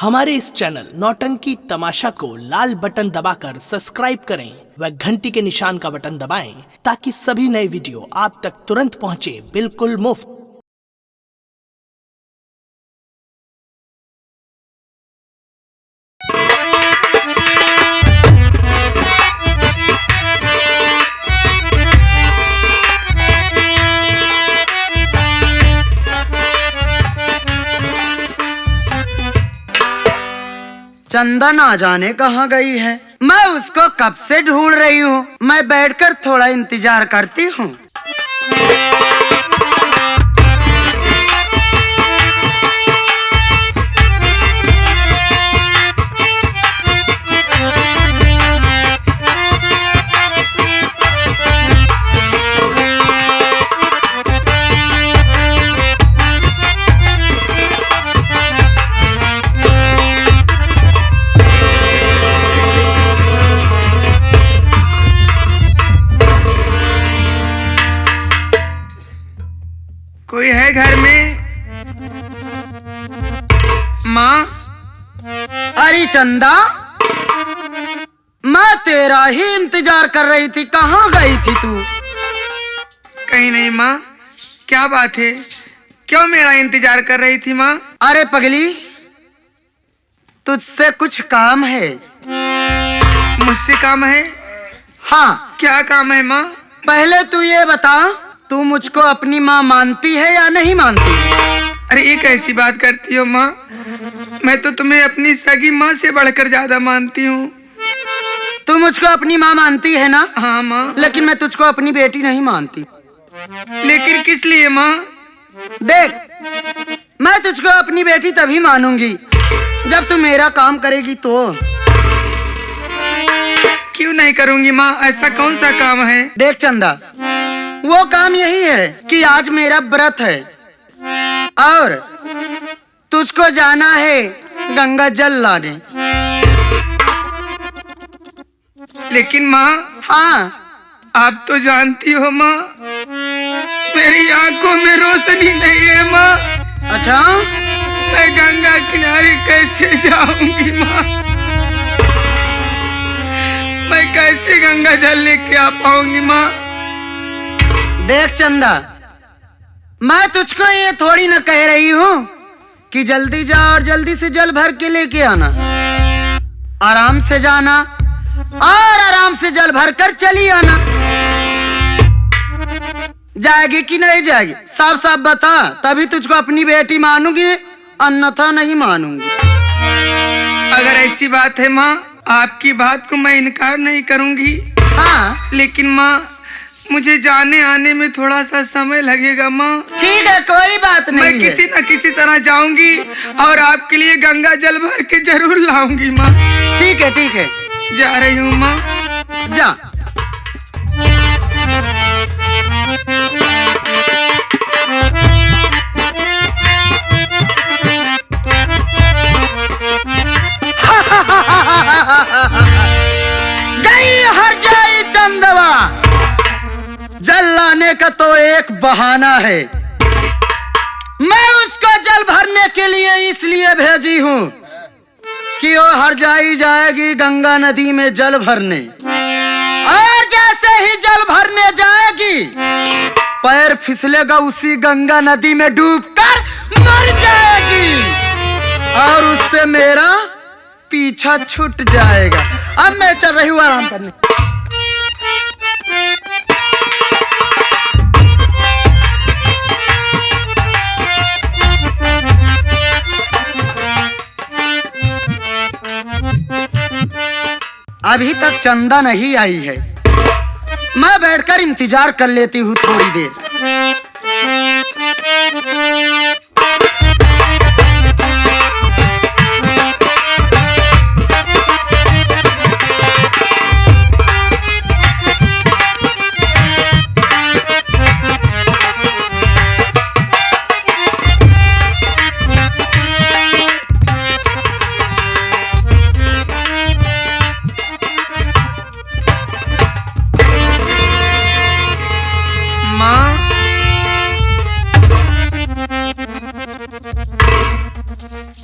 हमारे इस चैनल नौटंकी तमाशा को लाल बटन दबाकर सब्सक्राइब करें व घंटी के निशान का बटन दबाएं ताकि सभी नए वीडियो आप तक तुरंत पहुंचे बिल्कुल मुफ्त। चंदा ना जाने कहाँ गई है। मैं उसको कब से ढूंढ रही हूँ। मैं बैठकर थोड़ा इंतजार करती हूँ। कोई है घर में? माँ? अरे चंदा, मैं तेरा ही इंतजार कर रही थी। कहाँ गई थी तू? कहीं नहीं माँ। क्या बात है, क्यों मेरा इंतजार कर रही थी माँ? अरे पगली, तुझसे कुछ काम है। मुझसे काम है? हाँ। क्या काम है माँ? पहले तू ये बता, तू मुझको अपनी माँ मानती है या नहीं मानती? अरे ये कैसी बात करती हो माँ? मैं तो तुम्हें अपनी सगी माँ से बढ़कर ज्यादा मानती हूँ। तू मुझको अपनी माँ मानती है ना? हाँ माँ। लेकिन मैं तुझको अपनी बेटी नहीं मानती। लेकिन किस लिए माँ? देख, मैं तुझको अपनी बेटी तभी मानूंगी जब तू मेरा काम करेगी तो। क्यों नहीं करूँगी माँ? ऐसा कौन सा काम है? देख चंदा, वो काम यही है कि आज मेरा व्रत है और तुझको जाना है गंगा जल लाने। लेकिन माँ, हाँ, आप तो जानती हो माँ, मेरी आंखों में रोशनी नहीं है माँ। अच्छा, मैं गंगा किनारे कैसे जाऊंगी माँ? मैं कैसे गंगा जल लेके आ पाऊंगी माँ? देख चंदा, मैं तुझको ये थोड़ी ना कह रही हूँ कि जल्दी जा और जल्दी से जल भर के लेके आना। आराम से जाना और आराम से जल भर कर चली आना। जाएगी कि नहीं जाएगी साफ साफ बता, तभी तुझको अपनी बेटी मानूंगी, अन्यथा नहीं मानूंगी। अगर ऐसी बात है माँ, आपकी बात को मैं इनकार नहीं करूंगी। हाँ, लेकिन माँ, मुझे जाने आने में थोड़ा सा समय लगेगा माँ। ठीक है, कोई बात नहीं। मैं किसी न किसी तरह जाऊंगी और आपके लिए गंगा जल भर के जरूर लाऊंगी माँ। ठीक है, ठीक है, जा रही हूँ माँ। जा। गई हर जाई चंदवा, जल लाने का तो एक बहाना है। मैं उसको जल भरने के लिए इसलिए भेजी हूँ कि वो हर जाई जाएगी गंगा नदी में जल भरने, और जैसे ही जल भरने जाएगी पैर फिसलेगा उसी गंगा नदी में डूबकर मर जाएगी और उससे मेरा पीछा छूट जाएगा। अब मैं चल रही हूँ आराम करने। अभी तक चंदा नहीं आई है। मैं बैठकर इंतजार कर लेती हूँ थोड़ी देर।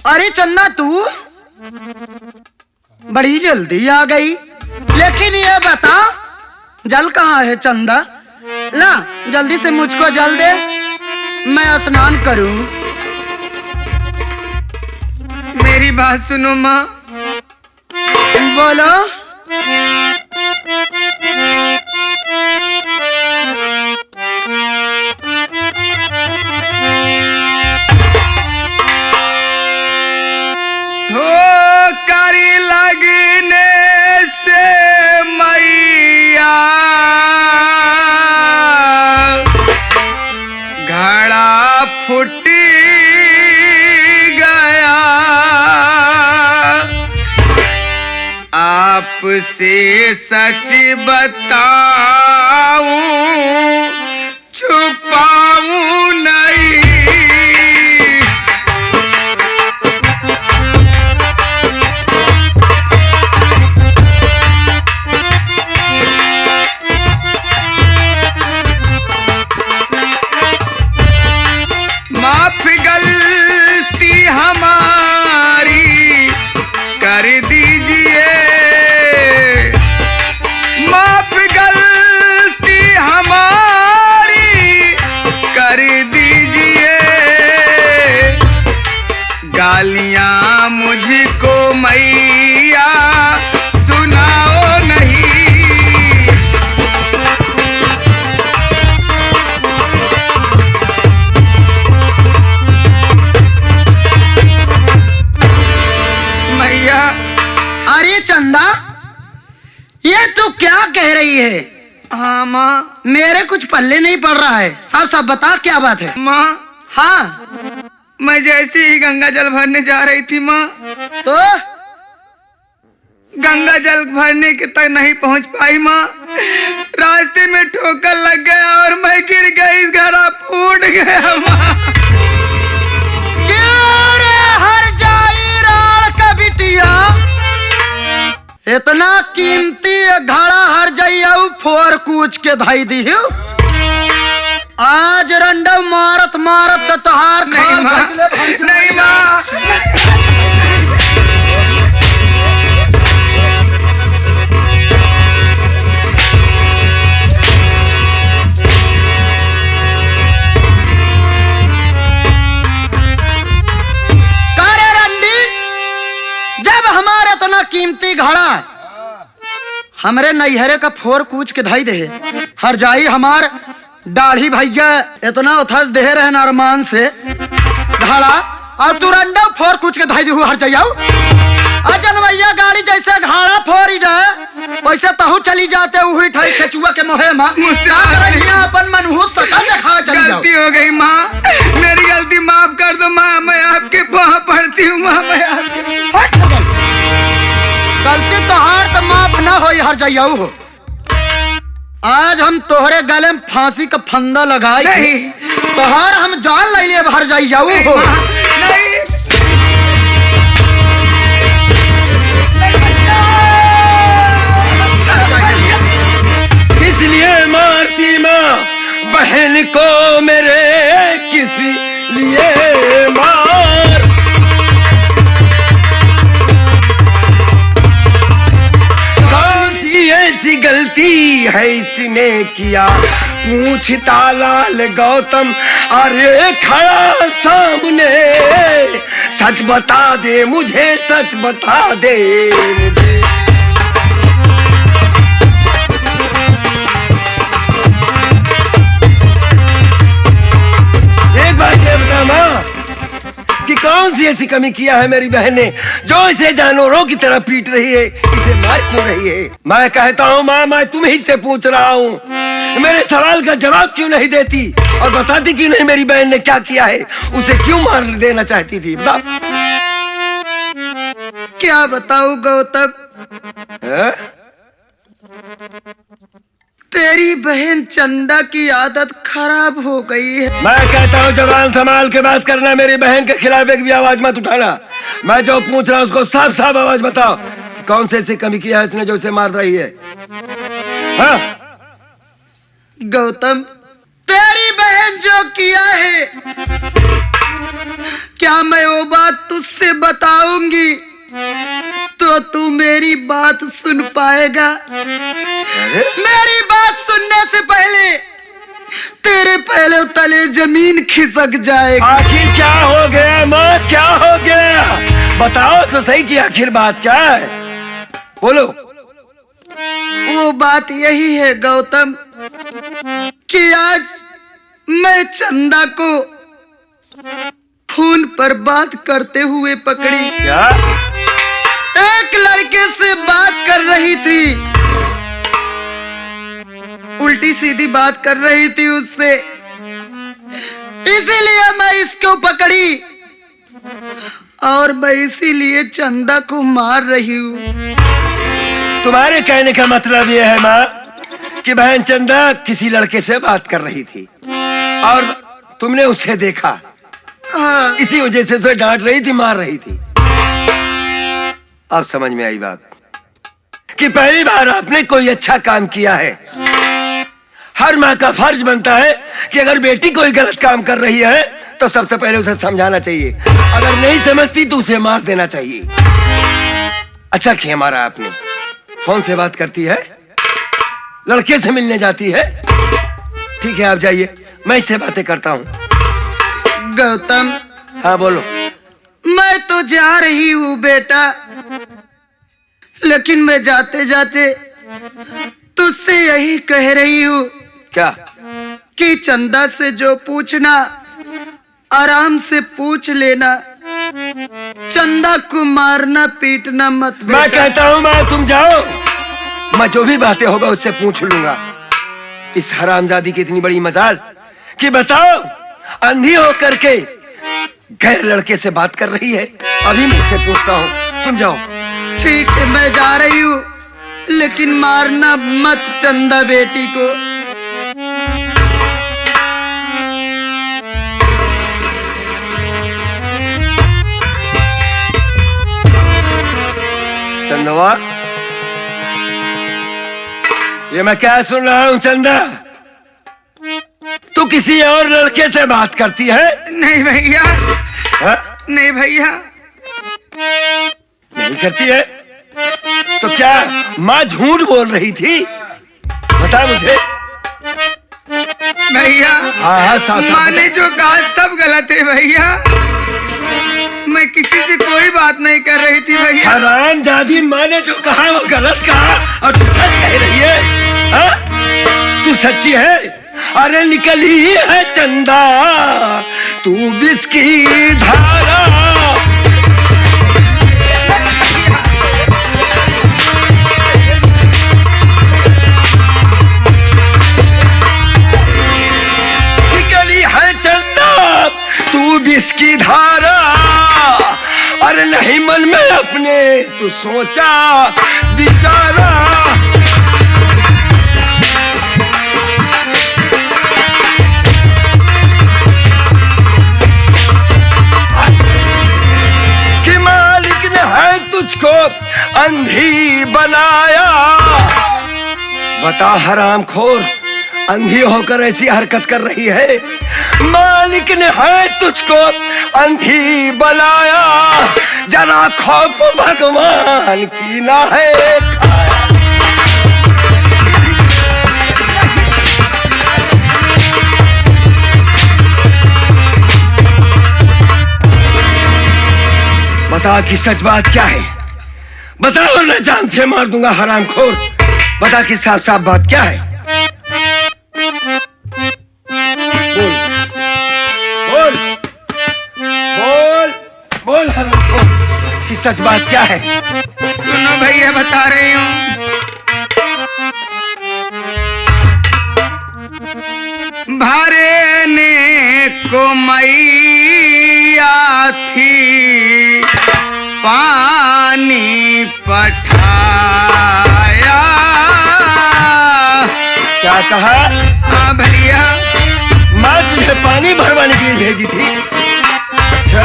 अरे चंदा, तू बड़ी जल्दी आ गई। लेकिन ये बता, जल कहाँ है चंदा? ला जल्दी से मुझको जल दे, मैं स्नान करूं। मेरी बात सुनो माँ। बोलो। करी लगने से मैया घड़ा फूट गया, आपसे सच बताऊं छुपाऊं नहीं। माफ गलती हमारी कर दीजिए, माफ गलती हमारी कर दीजिए। गालियां मुझको मैया सुनाओ नहीं। मैया। अरे चंदा, ये तू क्या कह रही है? हाँ माँ। मेरे कुछ पल्ले नहीं पड़ रहा है, साफ साफ बता क्या बात है। माँ, हाँ मैं जैसे ही गंगा जल भरने जा रही थी माँ, तो गंगा जल भरने के तक नहीं पहुंच पाई माँ। रास्ते में ठोकर लग गया और मैं गिर गई, घड़ा फूट गया माँ। क्यों रे हर जाई राल का बिटिया, इतना कीमती घड़ा हर जाइयो फोर कूच के धाई दी। आज रंडव मारत मारत तो तहार नहीं माँ, नहीं माँ। करे रंडी, जब हमारा इतना कीमती घड़ा हमरे नैहरे का फोर कूच के धाई दे, हर जाई हमार दाढ़ी भैया इतना उथस दे रहे अरमान से घड़ा, और तू रंडा फोर कुछ के धाई दू हर जाइयो। जनवैया गाड़ी जैसे घाड़ा फोरी रहे वैसे तहु चली जाते हुई ठाई खेचुआ के मोहे माँ अपन मनहूस सकल देखा चली जाओ। गलती हो गई माँ, मेरी गलती माफ कर दो माँ, मैं आपके पाँव पड़ती हूँ माँ, मैं आपके। गलती तोहार तो माफ ना हो हर जाइयो हो। आज हम तोहरे गले में फांसी का फंदा लगाई तोहार हम जान ले लिए भर जाइयो हो। नहीं। इसलिए मारती माँ बहन को मेरे, किस लिए मार। कौन सी ऐसी गलती है इसने किया, पूछता लाल गौतम अरे खड़ा सामने। सच बता दे मुझे, सच बता दे मुझे। एक बात ये बता माँ कि कौन सी ऐसी कमी किया है मेरी बहन ने जो इसे जानवरों की तरह पीट रही है, इसे मार क्यों रही है? मैं कहता हूँ माँ, मैं तुम्ही से पूछ रहा हूँ, मेरे सवाल का जवाब क्यों नहीं देती और बताती क्यों नहीं मेरी बहन ने क्या किया है, उसे क्यों मार देना चाहती थी? बता। क्या बताऊं गौतम, तेरी बहन चंदा की आदत खराब हो गई है। मैं कहता हूँ जवान संभाल के बात करना, मेरी बहन के खिलाफ एक भी आवाज मत उठाना। मैं जो पूछ रहा हूँ उसको साफ साफ आवाज बताओ कि कौन से ऐसी कमी किया है इसने जो इसे मार रही है? हाँ? गौतम, तेरी बहन जो किया है क्या मैं वो बात तुझसे बताऊंगी बात सुन पाएगा। अरे मेरी बात सुनने से पहले तेरे पहले तले जमीन खिसक जाएगी। आखिर क्या हो गया माँ, क्या हो गया? बताओ तो सही कि आखिर बात क्या है, बोलो। वो बात यही है गौतम कि आज मैं चंदा को फोन पर बात करते हुए पकड़ी। क्या? एक लड़के से बात कर रही थी, उल्टी सीधी बात कर रही थी उससे, इसीलिए मैं इसको पकड़ी और मैं इसीलिए चंदा को मार रही हूँ। तुम्हारे कहने का मतलब यह है माँ कि बहन चंदा किसी लड़के से बात कर रही थी और तुमने उसे देखा, हाँ। इसी वजह से उसे डांट रही थी, मार रही थी। अब समझ में आई बात कि पहली बार आपने कोई अच्छा काम किया है। हर माँ का फर्ज बनता है कि अगर बेटी कोई गलत काम कर रही है तो सबसे पहले उसे समझाना चाहिए, अगर नहीं समझती तो उसे मार देना चाहिए। अच्छा किया मारा आपने। फोन से बात करती है, लड़के से मिलने जाती है, ठीक है आप जाइए, मैं इससे बातें करता हूँ। गौतम, हाँ बोलो। मैं तो जा रही हूँ बेटा, लेकिन मैं जाते जाते तुझसे यही कह रही हूँ क्या? कि चंदा से जो पूछना आराम से पूछ लेना, चंदा को मारना पीटना मत बेटा। मैं कहता हूँ माँ तुम जाओ, मैं जो भी बातें होगा उससे पूछ लूंगा। इस हरामजादी की इतनी बड़ी मजाल कि बताओ अंधी होकर के गैर लड़के से बात कर रही है। अभी मैं इससे पूछता हूँ, तुम जाओ। ठीक है मैं जा रही हूँ, लेकिन मारना मत चंदा बेटी को। चंदवा, ये मैं क्या सुन रहा हूँ चंदा? तू किसी और लड़के से बात करती है? नहीं भैया, हाँ? नहीं भैया। नहीं करती है तो क्या माँ झूठ बोल रही थी? बता मुझे। भैया हाँ हाँ साफ माँ ने जो कहा सब गलत है भैया, मैं किसी से कोई बात नहीं कर रही थी भैया। हरामजादी, माँ ने जो कहा वो गलत कहा और तू सच कह रही है? हाँ? तू सच्ची है? अरे निकली है चंदा तू विष की धारा। निकली है चंदा तू विष की धारा। अरे नहीं मन में अपने तू सोचा बिचारा। कि मालिक ने है तुझको अंधी बनाया। बता हरामखोर, अंधी होकर ऐसी हरकत कर रही है। मालिक ने है तुझको अंधी बनाया, जरा खौफ भगवान की ना है। बता कि सच बात क्या है? बता वरना जान से मार दूंगा हरामखोर। बता कि साफ साफ बात क्या है? बोल बोल बोल हरामखोर कि सच बात क्या है? सुनो भैया बता रही हूँ। भरने को मैया थी पानी पठाया। क्या कहा? हाँ भैया, माँ तुझे पानी भरवाने के लिए भेजी थी? अच्छा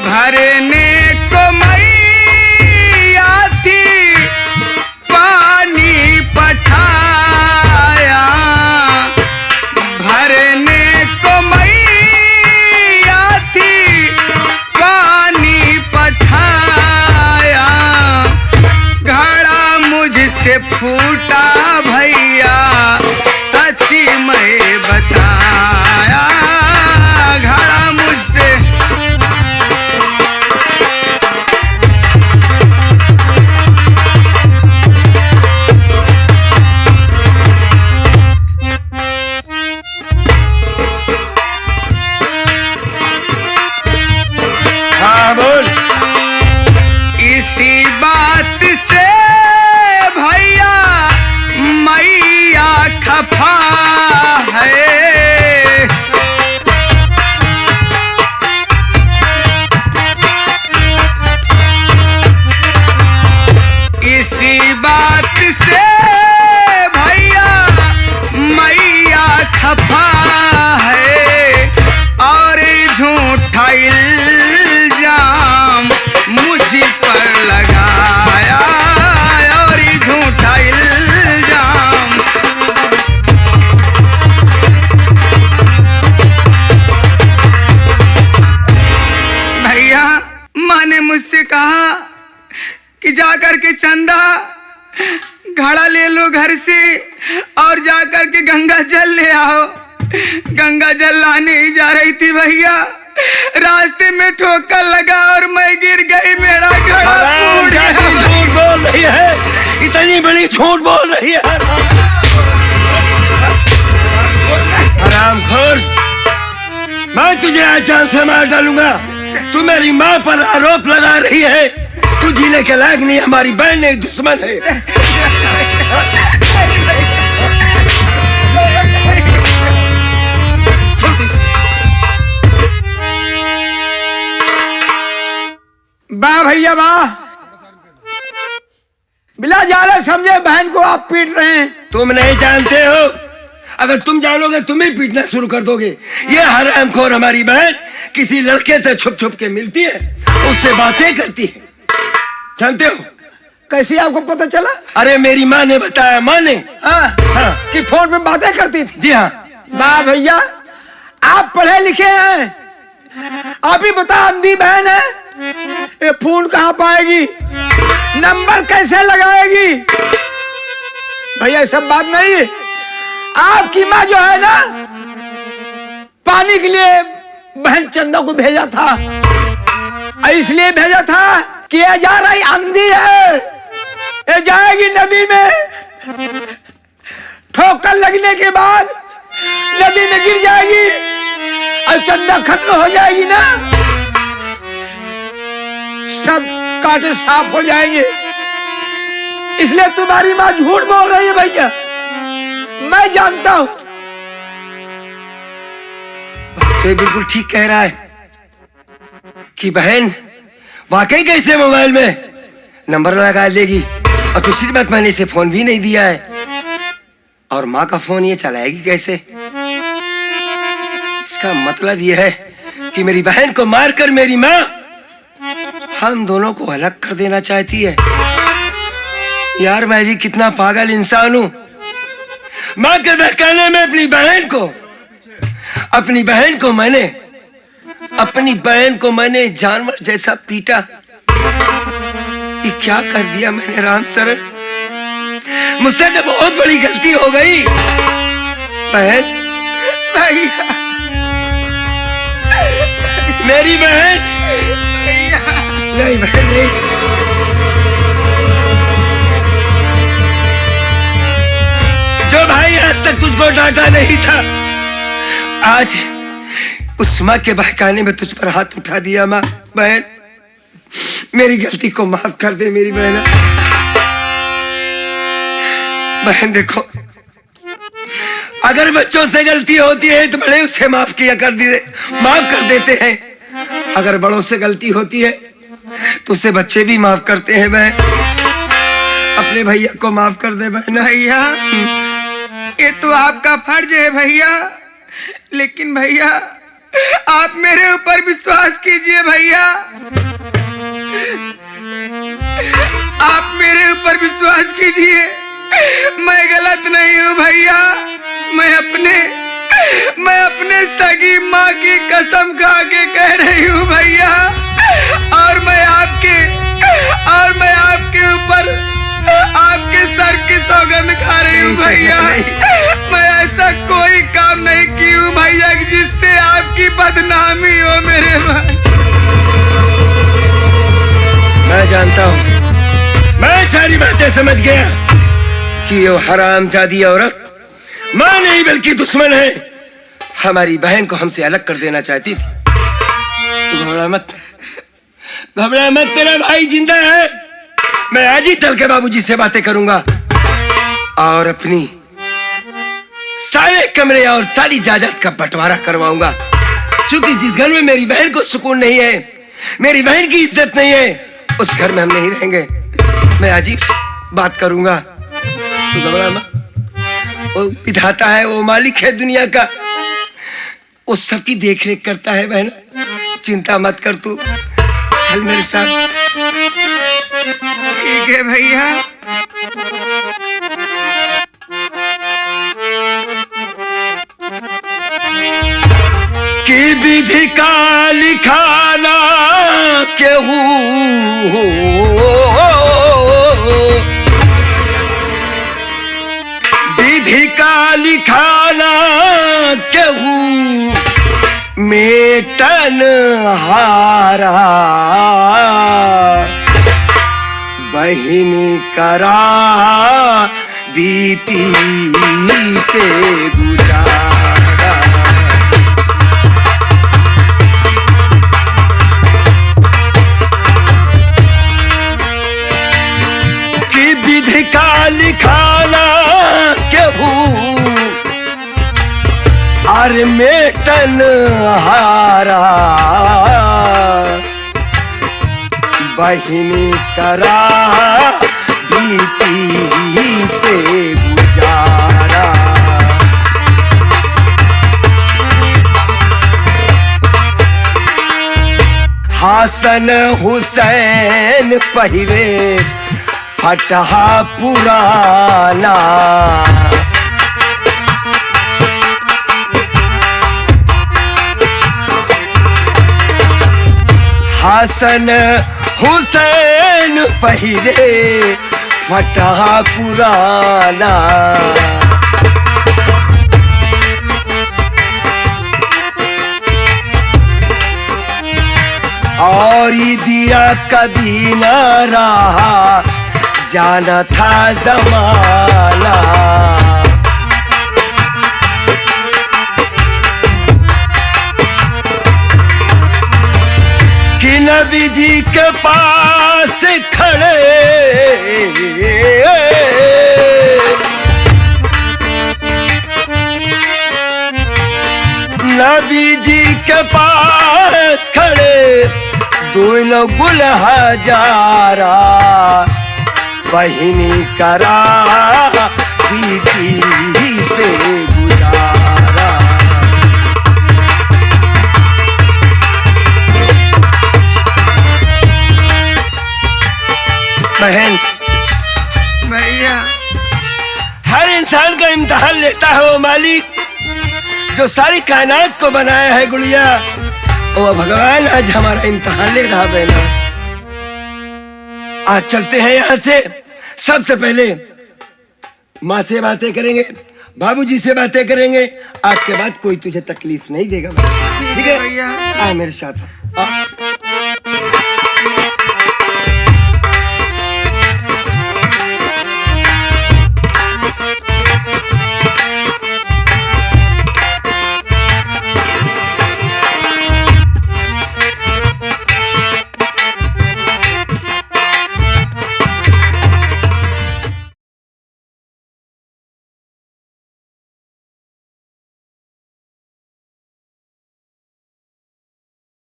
भरने को मैया थी पानी मुझसे फूटा भैया सच्ची मैं बताया घड़ा मुझसे। हाँ बोल। इसी बात से भैया मैया खफा है। इसी बात से भैया मैया खफा है और झूठा इल्जाम मुझ पर लगाया और झूठा इल्जाम। भैया माँ ने मुझसे कहा कि जाकर के चंदा घड़ा ले लो घर से और जाकर के गंगा जल ले आओ। गंगा जल लाने ही जा रही थी भैया, रास्ते में ठोकर लगा और मैं गिर गई, मेरा घड़ा फूट गया। झूठ बोल रही है, इतनी बड़ी झूठ बोल रही है। हरामखोर, मैं तुझे आज जान से मार डालूंगा। तू मेरी माँ पर आरोप लगा रही है, तू जीने के लायक नहीं, हमारी बहन एक दुश्मन है। वाह भैया वाह, बिला जाने समझे बहन को आप पीट रहे हैं। तुम नहीं जानते हो, अगर तुम जानोगे तुम ही पीटना शुरू कर दोगे। ये हरामखोर हमारी बहन किसी लड़के से छुप छुप के मिलती है, उससे बातें करती है, जानते हो? कैसे आपको पता चला? अरे मेरी माँ ने बताया, माँ ने। हाँ, हाँ। कि फोन पे बातें करती थी। जी हाँ। वाह भैया, आप पढ़े लिखे हैं, आप ही बता, अंधी बहन है, ये फोन कहाँ पाएगी, नंबर कैसे लगाएगी? भैया सब बात नहीं है। आपकी माँ जो है ना, पानी के लिए बहन चंदा को भेजा था, इसलिए भेजा था कि ये जा रही अंधी है, ये जाएगी नदी में, ठोकर लगने के बाद नदी में गिर जाएगी और चंदा खत्म हो जाएगी ना, सब कांटे साफ हो जाएंगे। इसलिए तुम्हारी माँ झूठ बोल रही है भैया, मैं जानता हूं। तो बिल्कुल ठीक कह रहा है कि बहन वाकई कैसे मोबाइल में नंबर लगा लेगी, और दूसरी बात मैंने इसे फोन भी नहीं दिया है, और माँ का फोन ये चलाएगी कैसे? इसका मतलब ये है कि मेरी बहन को मारकर मेरी माँ हम दोनों को अलग कर देना चाहती है। यार मैं भी कितना पागल इंसान हूं। माँ के बहकाने में अपनी बहन को मैंने जानवर जैसा पीटा। ये क्या कर दिया मैंने राम शरण, मुझसे तो बहुत बड़ी गलती हो गई। बहन, भैया मेरी बहन, नहीं बहन नहीं, जो भाई आज तक तुझको डांटा नहीं था, आज उस माँ के बहकाने में तुझ पर हाथ उठा दिया। माँ, बहन मेरी गलती को माफ कर दे मेरी बहन। बहन देखो, अगर बच्चों से गलती होती है तो बड़े उसे माफ कर देते हैं। अगर बड़ों से गलती होती है तो उसे बच्चे भी माफ करते हैं। बहन अपने भैया को माफ कर दे बहन। भैया ये तो आपका फर्ज है भैया, लेकिन भैया आप मेरे ऊपर विश्वास कीजिए भैया, आप मेरे ऊपर विश्वास कीजिए, मैं गलत नहीं हूँ भैया। मैं अपने सगी माँ की कसम खा के कह रही हूँ भैया, और मैं आपके ऊपर आपके सर सौगंध खा रही हूँ भैया, मैं ऐसा कोई काम नहीं की हूँ भैया कि जिससे आपकी बदनामी हो मेरे भाई। मैं जानता हूँ, मैं सारी बातें समझ गया कि वो हरामजादी औरत मां नहीं बल्कि दुश्मन है। हमारी बहन को हमसे अलग कर देना चाहती थी। तू घबरा मत, घबरा मत, तेरा भाई जिंदा है। मैं आज ही चल के बाबूजी से बातें करूंगा और अपनी सारे कमरे और सारी जायदाद का बंटवारा करवाऊंगा। क्योंकि जिस घर में मेरी बहन को सुकून नहीं है, मेरी बहन की इज्जत नहीं है, उस घर में हम नहीं रहेंगे। मैं आज ही बात करूंगा। तू घबरा मत, वो विधाता है, वो मालिक है दुनिया का, वो सबकी देख रेख करता है बहन। चिंता मत कर, तू चल मेरे साथ। ठीक है भैया। कि विधि का लिखाना केहू विधि का लिखाना केहू मेटन हारा बहिनी करा बीती पे गुजारा। कि विधि का लिखाना केहू और मेटन हारा बहिनी करा बीती पे गुजारा। हसन हुसैन पहिरे फटहा पुराना हसन हुसैन पहिरे फटहा पुराना। और दिया कभी न रहा जाना था जमाना। कि नबी जी के पास खड़े नबी जी के पास खड़े दोनों गुल हजारा बहिनी करा बीती पे गुजारा। बहन, भैया हर इंसान का इम्तिहान लेता है वो मालिक जो सारी कायनात को बनाया है गुड़िया। वो भगवान आज हमारा इम्तिहान ले रहा बहना। आज चलते हैं यहाँ से। सबसे पहले माँ से बातें करेंगे, बाबूजी से बातें करेंगे। आज के बाद कोई तुझे तकलीफ नहीं देगा। ठीक है भैया। आ मेरे साथ आ।